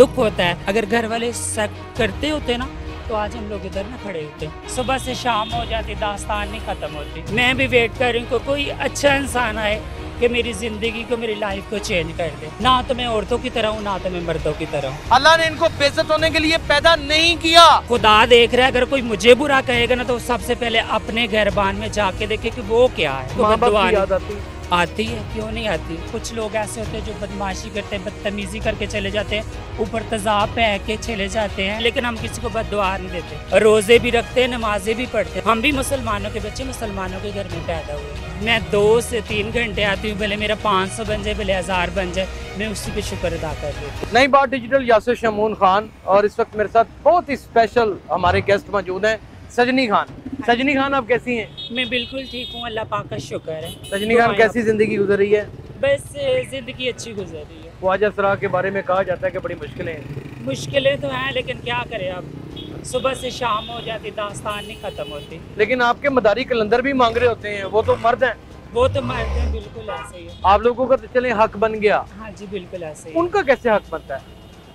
दुख होता है। अगर घर वाले एक्सेप्ट करते होते ना तो आज हम लोग इधर ना खड़े होते। सुबह से शाम हो जाती, दास्तान नहीं खत्म होती। मैं भी वेट कर रही हूँ कोई अच्छा इंसान आए कि मेरी जिंदगी को, मेरी लाइफ को चेंज कर दे। ना तो मैं औरतों की तरह हूँ, ना तो मैं मर्दों की तरह हूँ। अल्लाह ने इनको बेइज्जत होने के लिए पैदा नहीं किया। खुदा देख रहा है, अगर कोई मुझे बुरा कहेगा ना तो सबसे पहले अपने घरबान में जाके देखे कि वो क्या है। तो माँ बाप बद्दुआ की याद आती आती है, क्यों नहीं आती। कुछ लोग ऐसे होते हैं जो बदमाशी करते हैं, बदतमीजी करके चले जाते हैं, ऊपर तेजाब पह के चले जाते हैं, लेकिन हम किसी को बद्दुआ नहीं देते। रोजे भी रखते हैं, नमाजें भी पढ़ते हैं। हम भी मुसलमानों के बच्चे, मुसलमानों के घर में पैदा हुए। मैं 2 से 3 घंटे आती हूँ, भले मेरा 500 बन जाए, भले 1000 बन जाए, मैं उसी पे शुक्र अदा कर देती हूँ। नई बात डिजिटल यासिर शमून खान, और इस वक्त मेरे साथ बहुत ही स्पेशल हमारे गेस्ट मौजूद हैं, सजनी खान। सजनी खान, आप कैसी हैं? मैं बिल्कुल ठीक हूँ, अल्लाह पाक का शुक्र है। सजनी खान, कैसी जिंदगी गुजर रही है? बस जिंदगी अच्छी गुजर रही है। ख्वाजा सरा के बारे में कहा जाता है कि बड़ी मुश्किलें हैं। मुश्किलें तो हैं, लेकिन क्या करें अब। सुबह से शाम हो जाती, दास्तान नहीं खत्म होती। लेकिन आपके मदारी कलंदर भी मांग रहे होते हैं, वो तो मर्द हैं। वो तो मर्द हैं, बिल्कुल ऐसे ही है। आप लोगों का तो चले हक बन गया, हाँ जी, बिल्कुल ऐसे ही। उनका कैसे हक बनता है?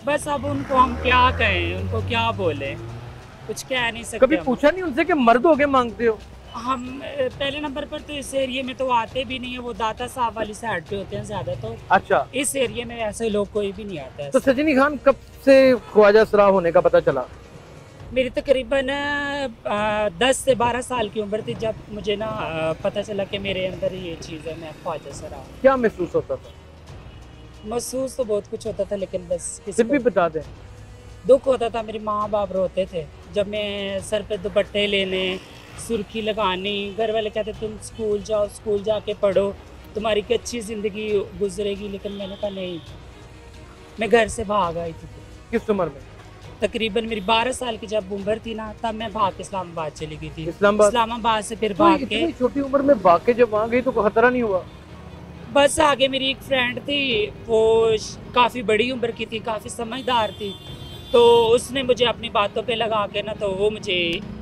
बस अब उनको हम क्या कहें, उनको क्या बोले, कुछ कह नहीं सकते। कभी पूछा नहीं उनसे कि मर्द होके मांगते हो? हम पहले नंबर पर तो इस एरिया में तो आते भी नहीं है, वो दाता साहब वाली साइड पे होते हैं ज्यादा। तो अच्छा, इस एरिया में ऐसे लोग कोई भी नहीं आता है। तो सजनी खान, कब से ख्वाजा सरा होने का पता चला? मेरी तकरीबन 10 से 12 साल की उम्र थी जब मुझे ना पता चला कि मेरे अंदर ये चीज़ है, मैं ख्वाजा सरा हूँ। क्या महसूस होता था? महसूस तो बहुत कुछ होता था, लेकिन बस किसी फिर भी को बता दें। दुख होता था। मेरे माँ बाप रोते थे जब मैं सर पे दुपट्टे लेने, सुर्खी लगानी। घर वाले कहते तुम स्कूल जाओ, स्कूल जाके पढ़ो, तुम्हारी की अच्छी ज़िंदगी गुजरेगी। लेकिन मैंने कहा नहीं, मैं घर से भाग आई थी। किस उम्र में? तकरीबन मेरी 12 साल की जब उम्र थी ना, तब मैं भाग के इस्लामाबाद चली गई थी। इस्लामाबाद से फिर तो भाग के इतनी छोटी उम्र में भाग के जब वहाँ गई तो कोई खतरा नहीं हुआ? बस आगे मेरी एक फ्रेंड थी, वो काफ़ी बड़ी उम्र की थी, काफ़ी समझदार थी, तो उसने मुझे अपनी बातों पे लगा के ना, तो वो मुझे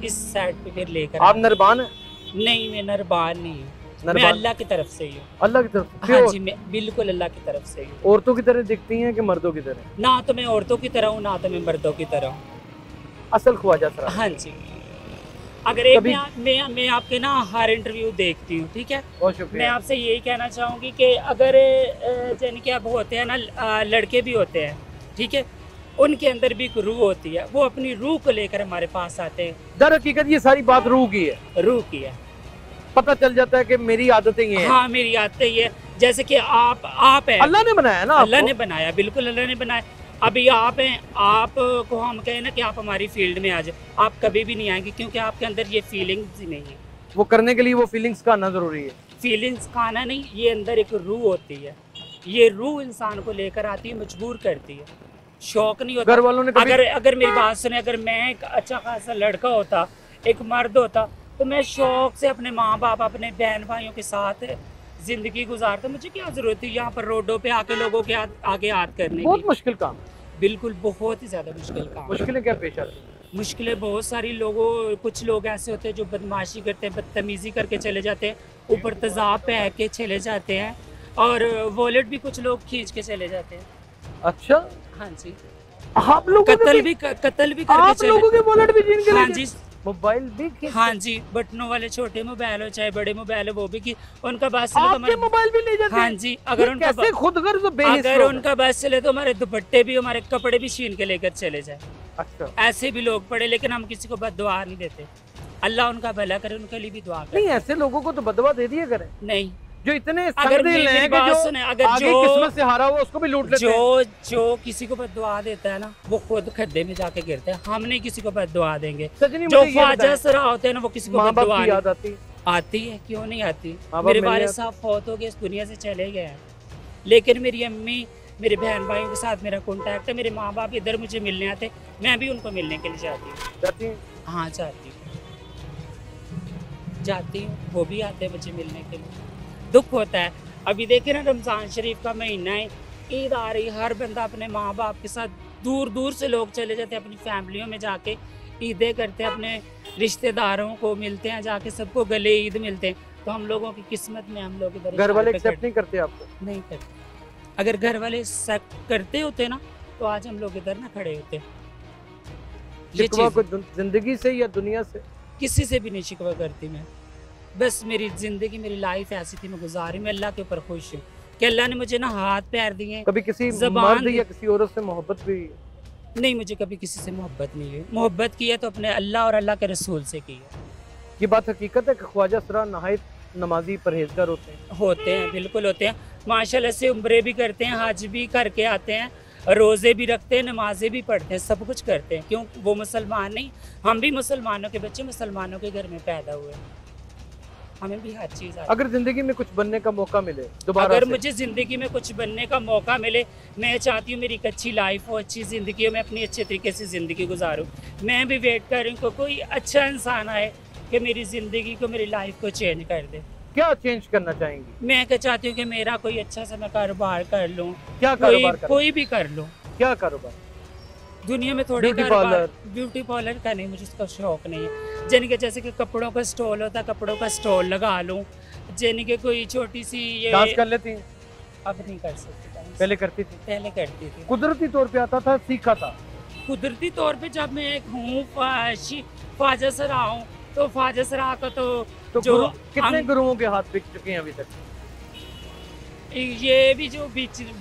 इस साइड पे फिर लेकर। आप नरबान हैं? नहीं, मैं नरबान नहीं हूँ, मैं अल्लाह की तरफ से ही हूँ। अल्लाह की तरफ? हाँ जी, मैं बिल्कुल अल्लाह की तरफ से ही हूँ। औरतों की तरह दिखती हैं कि मर्दों की तरह? ना तो मैं औरतों की तरह हूँ, ना तो मैं मर्दों की तरह हूँ। असल ख्वाजा सरा? हाँ जी। अगर एक मैं आपके ना हर इंटरव्यू देखती हूँ, ठीक है? बहुत मैं शुक्रिया। आपसे यही कहना चाहूँगी कि अगर जैसे कि अब होते हैं ना, लड़के भी होते हैं, ठीक है, उनके अंदर भी एक रूह होती है, वो अपनी रूह को लेकर हमारे पास आते हैं। दर हकीकत ये सारी बात रूह की है। रूह की है। पता चल जाता है कि मेरी आदतें ये हैं। हाँ, मेरी आदतें ये, जैसे कि आप है, अल्लाह ने बनाया ना, अल्लाह ने बनाया, बिल्कुल अल्लाह ने बनाया। अभी आप हैं, आप को हम कहें ना कि आप हमारी फील्ड में आ जाए, आप कभी भी नहीं आएंगे, क्योंकि आपके अंदर ये फीलिंग्स ही नहीं है। वो करने के लिए वो फीलिंग्स का आना जरूरी है। फीलिंग्स का आना नहीं, ये अंदर एक रूह होती है, ये रूह इंसान को लेकर आती है, मजबूर करती है। शौक नहीं होता। घर वालों ने कभी... अगर मेरी बात सुने, अगर मैं एक अच्छा खासा लड़का होता, एक मर्द होता, तो मैं शौक से अपने माँ बाप, अपने बहन भाइयों के साथ जिंदगी गुजारता। मुझे क्या जरूरत थी यहाँ पर रोडों पे आके लोगों के आगे हाथ करने की? बहुत मुश्किल काम। बिल्कुल, बहुत ही ज्यादा मुश्किल काम। मुश्किलें क्या पेश आती हैं? मुश्किलें बहुत सारी। कुछ लोग ऐसे होते हैं जो बदमाशी करते हैं, बदतमीजी करके चले जाते हैं, ऊपर तेजाब पह के चले जाते हैं, और वॉलेट भी कुछ लोग खींच के चले जाते हैं। अच्छा, हाँ जी। आप लोगों कत्ल भी करके आप लोगों के वॉलेट भी छीन के ले हाँ गए? जी, मोबाइल भी खींच? हाँ जी, बटनों वाले छोटे मोबाइल हो चाहे बड़े मोबाइल हो, वो भी की उनका बस चले तो आपके हमारे। मोबाइल भी ले जाते हैं? हाँ जी, अगर उनका कैसे खुदगर्ज बेहिस अगर लोग हैं। उनका बस चले तो हमारे दुपट्टे भी, हमारे कपड़े भी छीन के लेकर चले जाए। अच्छा, ऐसे भी लोग पड़े, लेकिन हम किसी को बद्दुआ नहीं देते। अल्लाह उनका भला करे, उनके लिए भी दुआ नहीं करें। ऐसे लोगों को तो बदवा दे दिया करें, नहीं, जो इतने अगर संगदिल मेरी हैं कि बात जो सुने, अगर आगे जो किस्मत से हारा हुआ उसको भी लूट लेते हैं। जो किसी को बद्दुआ देता है ना, वो खुद खड्डे में जाके गिरते हैं। हम नहीं किसी को बद्दुआ देंगे। सजनी, जो मुझे ये ख्वाजा बताएं, सरा होते हैं ना, वो किसी को माँ बाप बद्दुआ की याद आती है? आती है, क्यों नहीं आती। माँ बाप मेरे मिलने वालिद आते? साहब फौत हो गए, इस दुनिया से चले गए हैं, लेकिन मेरी अम्मी, मेरे बहन भाइयों के साथ मेरा कॉन्टैक्ट है। मेरे माँ बाप इधर मुझे मिलने आते, मैं भी उनको मिलने के लिए जाती हूँ। जाती हैं? हाँ, जाती हूँ, वो भी आते हैं मुझे मिलने के लिए। दुख होता है। अभी देखिए ना, रमज़ान शरीफ का महीना है, ईद आ रही, हर बंदा अपने माँ बाप के साथ, दूर दूर से लोग चले जाते हैं अपनी फैमिलियों में, जाके ईदें करते हैं, अपने रिश्तेदारों को मिलते हैं, जाके सबको गले ईद मिलते हैं। तो हम लोगों की किस्मत में हम लोग इधर घर वाले एक्सेप्ट नहीं करते आपको? नहीं करते। अगर घर वाले एक्सेप्ट करते होते ना तो आज हम लोग इधर ना खड़े होते। ये शिकवा चीज़ को जिंदगी से या दुनिया से? किसी से भी नहीं शिकवा करती मैं। बस मेरी ज़िंदगी, मेरी लाइफ ऐसी थी, मैं गुजारी, मैं अल्लाह के ऊपर खुश हूँ कि अल्लाह ने मुझे ना हाथ पैर दिए। कभी किसी ज़बान मर्द या किसी औरत से मोहब्बत भी? नहीं, मुझे कभी किसी से मोहब्बत नहीं हुई। मोहब्बत की है तो अपने अल्लाह और अल्लाह के रसूल से की है। ये बात हकीकत है कि ख्वाजा सरा नहायत नमाजी परहेजगार होते हैं? बिल्कुल होते हैं। माशाल्लाह से उम्रे भी करते हैं, हज भी करके आते हैं, रोज़े भी रखते हैं, नमाजें भी पढ़ते हैं, सब कुछ करते हैं। क्यों? वो मुसलमान नहीं, हम भी मुसलमानों के बच्चे, मुसलमानों के घर में पैदा हुए हैं, हमें भी हर चीज़ आती है। अगर जिंदगी में कुछ बनने का मौका मिले दोबारा अगर से, मुझे ज़िंदगी में कुछ बनने का मौका मिले, मैं चाहती हूँ मेरी एक अच्छी लाइफ हो, अच्छी ज़िंदगी हो, मैं अपनी अच्छे तरीके से ज़िंदगी गुजारूँ। मैं भी वेट कर रही हूँ कि कोई अच्छा इंसान आए कि मेरी ज़िंदगी को, मेरी लाइफ को चेंज कर दे। क्या चेंज करना चाहेंगी? मैं क्या चाहती हूँ कि मेरा कोई अच्छा सा मैं कारोबार कर लूँ, क्या कारोबार करें? कोई भी कर लूँ। क्या कारोबार? दुनिया में थोड़ी ब्यूटी कारोबार, पार्लर? ब्यूटी पार्लर का नहीं, मुझे उसका शौक नहीं है। यानी कि जैसे कि कपड़ों का स्टॉल होता है, कपड़ों का स्टॉल लगा लूँ। यानी कि कोई छोटी सी ये, डांस कर लेती हैं? अब नहीं कर सकती डांस। पहले करती थी? पहले करती थी। कुदरती तौर पे आता था, सीखा था? कुदरती तौर पे जब मैं एक हूँ ख्वाजा सरा हूँ, तो ख्वाजा सरा का तो जो कितने गुरुओं के हाथ बिक चुके हैं अभी तक? ये भी जो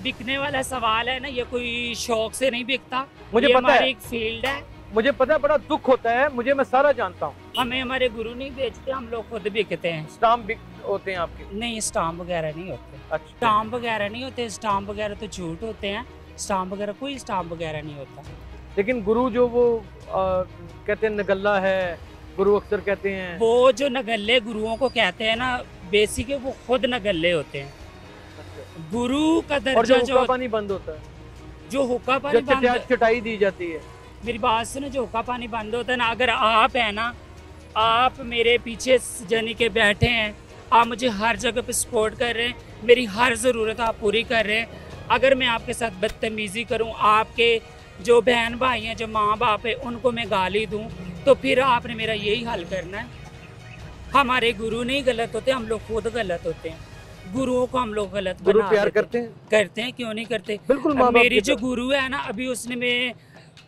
बिकने वाला सवाल है ना, ये कोई शौक से नहीं बिकता। मुझे ये पता है। हमारी एक फील्ड है। मुझे पता है, बड़ा दुख होता है मुझे, मैं सारा जानता हूँ। हमें हमारे गुरु नहीं बेचते, हम लोग खुद बिकते हैं। स्टाम्प बिक होते हैं आपके? नहीं, स्टाम्प वगैरह नहीं होते। अच्छा, स्टाम्प वगैरह नहीं होते, स्टाम्प वगैरह तो झूठ होते हैं। स्टाम्प वगैरह, कोई स्टाम्प वगैरह नहीं होता। लेकिन गुरु जो वो कहते हैं नगल्ला है, गुरु अक्सर कहते हैं। वो जो नगल्ले गुरुओं को कहते हैं ना, बेसिक वो खुद नगल्ले होते हैं। गुरु का और दर्जा जो जो हुक्का पानी बंद होता है, जो हुक्का जो पानी बंद, चटाई दी जाती है, मेरी बात सुनो, जो हुक्का पानी बंद होता है ना, अगर आप है ना, आप मेरे पीछे यानी के बैठे हैं, आप मुझे हर जगह पे सपोर्ट कर रहे हैं, मेरी हर ज़रूरत आप पूरी कर रहे हैं। अगर मैं आपके साथ बदतमीज़ी करूं, आपके जो बहन भाई हैं, जो माँ बाप है, उनको मैं गाली दूं, तो फिर आपने मेरा यही हल करना है। हमारे गुरु नहीं गलत होते, हम लोग खुद गलत होते हैं। गुरुओं को हम लोग गलत गुरु बना प्यार देते करते हैं? करते हैं, क्यों नहीं करते। बिल्कुल। माँ बाप मेरी की जो तरह। गुरु है ना, अभी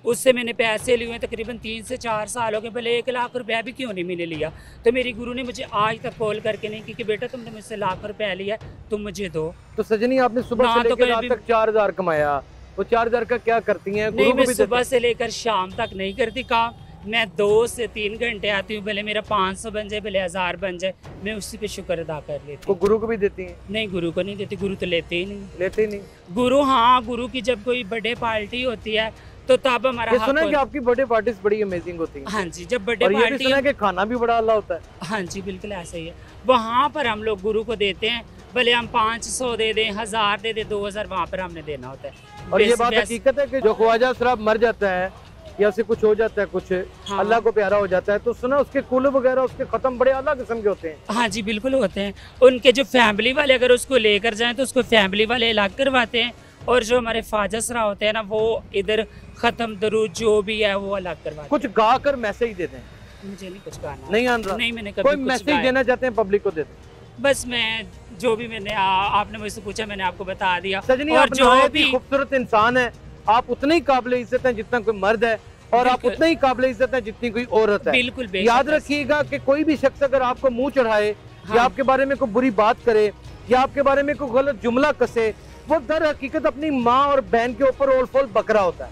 उससे मैंने पैसे लिए हुए तकरीबन 3 से 4 साल हो गए, भले 1 लाख रुपया भी क्यों नहीं मैंने लिया, तो मेरी गुरु ने मुझे आज तक कॉल करके नहीं की कि बेटा तुमने मुझसे लाख रुपया लिया, तुम मुझे दो। तो सजनी, आपने सुबह ना से तो लेकर रात कभी तक 4000 कमाया, वो 4000 का क्या करती हैं? नहीं, गुरु मैं को भी सुबह देते से लेकर शाम तक नहीं करती काम। मैं 2 से 3 घंटे आती हूँ, भले मेरा 500 बन जाए, भले 1000 बन जाए, मैं उसी पे शुक्र अदा कर लेती वो हूँ। गुरु को भी देती हैं? नहीं, गुरु को नहीं देती, गुरु तो लेते ही नहीं। लेते ही नहीं? गुरु, हाँ, गुरु की जब कोई बर्थडे पार्टी होती है तो तब हमारा ये हक सुना है कि होता- आपकी बर्थडे पार्टीज बड़ी अमेजिंग होती हैं। हाँ जी, जब बर्थडे और ये भी पार्टी, सुना है कि खाना भी बड़ा अल्लाह होता है। हाँ जी, बिल्कुल ऐसा ही है। वहाँ पर हम लोग गुरु को देते हैं, भले हम 500 दे दें, 1000 दे दें, 2000 वहाँ पर हमने देना होता है। और ये बेस- बात बेस- हकीकत है कि जो ख्वाजा शराब मर जाता है या उसे कुछ हो जाता है, कुछ हाँ। अल्लाह को प्यारा हो जाता है, तो सुना उसके कुल वगैरह, उसके खत्म बड़े अलग किस्म के होते हैं। हाँ जी, बिल्कुल होते हैं। उनके जो फैमिली वाले अगर उसको लेकर जाएं तो उसको फैमिली वाले अलग करवाते हैं, और जो हमारे ख्वाजा सरा होते हैं ना, वो इधर ख़त्म दरूद जो भी है वो अलग करवाते कुछ गा कर मैसेज दे दें। हैं। मुझे नहीं कुछ गाना, नहीं आन रहा? नहीं, मैंने कभी कोई कुछ मैसेज गाया। देना चाहते हैं पब्लिक को, दे दें। बस मैं जो भी मैंने आपने मुझसे पूछा, मैंने आपको बता दिया। सजनी, और आप जो नहायत भी ही खूबसूरत इंसान है, आप उतने ही काबिल इज्जत हैं जितना कोई मर्द है, और आप बिल्कुल। उतने ही काबिल इज्जत हैं जितनी कोई औरत है। बिल्कुल बेशक याद है। रखिएगा कि कोई भी शख्स अगर आपको मुंह चढ़ाए हाँ। या आपके बारे में कोई बुरी बात करे या आपके बारे में कोई गलत जुमला कसे, वो दर हकीकत अपनी माँ और बहन के ऊपर ओल फोल बकरा होता है।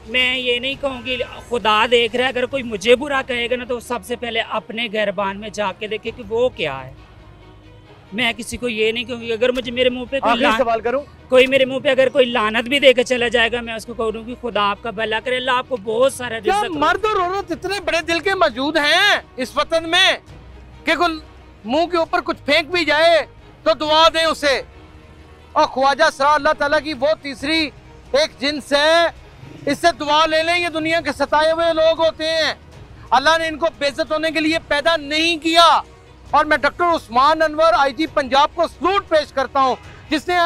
मैं ये नहीं कहूँगी, खुदा देख रहा है, अगर कोई मुझे बुरा कहेगा ना, तो सबसे पहले अपने घरबान में जाके देखे कि वो क्या है। मैं किसी को ये नहीं कहूँगी, अगर मुझे मेरे मुंह पे आखिरी सवाल करूं, कोई मेरे मुंह पे अगर कोई लानत भी देके चला जाएगा, मैं उसको कहूँगी खुदा आपका भला करे, अल्लाह आपको बहुत सारा क्या रिज़्क़। मर्द और औरत इतने बड़े दिल के मौजूद हैं इस वतन में कि कोई मुंह के ऊपर कुछ फेंक भी जाए तो दुआ दें उसे। और ख्वाजा सरा अल्लाह ताला की वो तीसरी एक जिन्स है, इससे दुआ ले लें। ये दुनिया के सताए हुए लोग होते हैं, अल्लाह ने इनको बेइज्जत होने के लिए पैदा नहीं किया। और मैं डॉक्टर उस्मान अनवर आईजी पंजाब को सलूट पेश करता हूँ, जिसने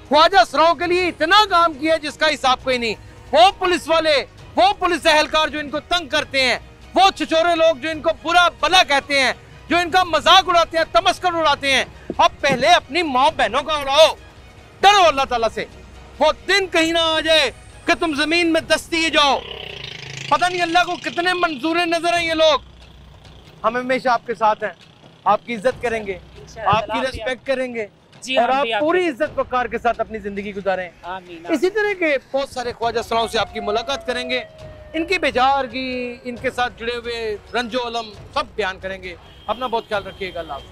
ख्वाजा सराओं के लिए इतना काम किया जिसका हिसाब कोई नहीं। वो पुलिस वाले, वो पुलिस एहलकार जो इनको तंग करते हैं, वो छिछोरे लोग जो इनको बुरा भला कहते हैं, जो इनका मजाक उड़ाते हैं, तमस्कर उड़ाते हैं, अब पहले अपनी माँ बहनों का उड़ाओ। डरो अल्लाह ताला से, वो दिन कहीं ना आ जाए, कि तुम जमीन में दस्त दिए जाओ। पता नहीं अल्लाह को कितने मंजूर नजर हैं ये लोग। हम हमेशा आपके साथ हैं, आपकी इज्जत करेंगे, आपकी रिस्पेक्ट करेंगे जी, और हम आप भी आपके पूरी इज्जत वकार के साथ अपनी जिंदगी गुजारें। आमीन। इसी तरह के बहुत सारे ख्वाजा सलाओं से आपकी मुलाकात करेंगे, इनकी बेजारगी, इनके साथ जुड़े हुए रंजो अलम सब बयान करेंगे। अपना बहुत ख्याल रखिएगा। अल्लाह हाफ़िज़।